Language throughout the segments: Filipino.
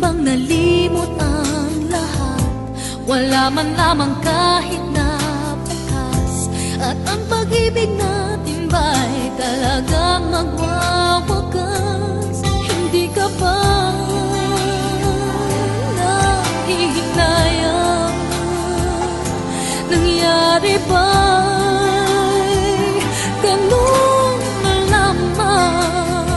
bang nalimot ang lahat? Wala man lamang kahit na bukas. At ang pag-ibig natin ba'y talagang magwawakas? Hindi ka ba nahihinayang? Nangyari ba'y ganun na lamang?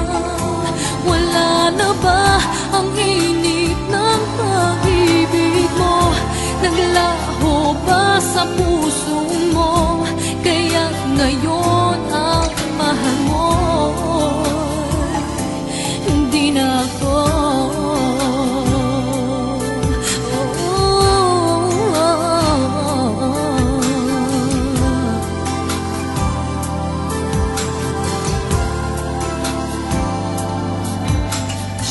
Wala na ba ang init ng pag-ibig mo? Naglaho ba sa puso mo? Kaya ngayon ang mahal mo hindi na ako.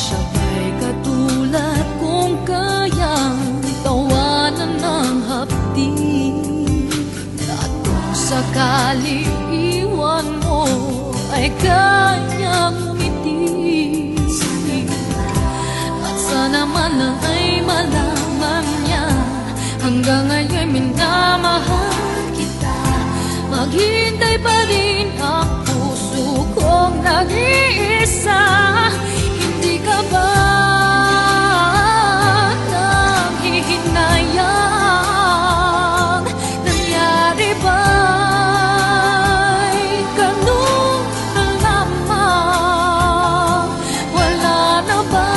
Sabay katulad kung kayang tawanan ng hapdi, at kung sakali iwan mo ay kanyang umiti. At sana man ay malaman niya hanggang ngayon minamahal kita. Maghintay pa rin ang puso kong nag-iisa. Hindi ka ba nanghihinayang? Nangyari ba'y ganun na lamang? Wala na ba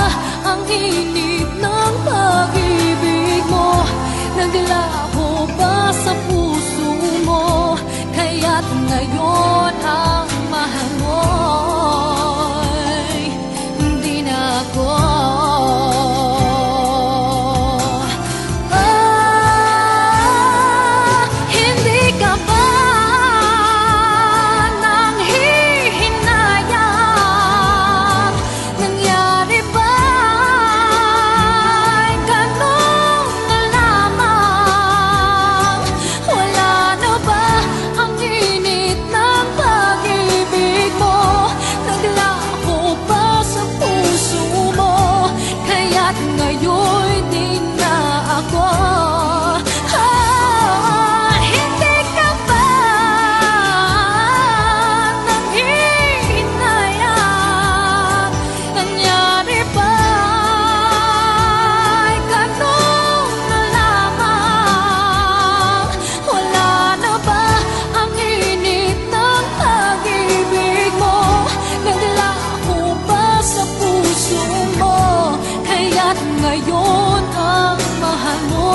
ang init ng pag-ibig mo? Naglaho ba sa puso mo? Kaya't ngayon ang mahal mo'y hindi na ako. Hindi ka ba nanghihinayang? Nangyari ba'y ganun na lamang? Wala na ba ang init ng pag-ibig mo? Naglaho ba sa puso mo? Kaya't ngayon di na ako. Hindi ka ba nanghihinayang? Nangyari ba'y ganun na lamang? Wala na ba ang init ng pag-ibig mo? Naglaho ba sa puso mo? Kaya't ngayon ang mahal mo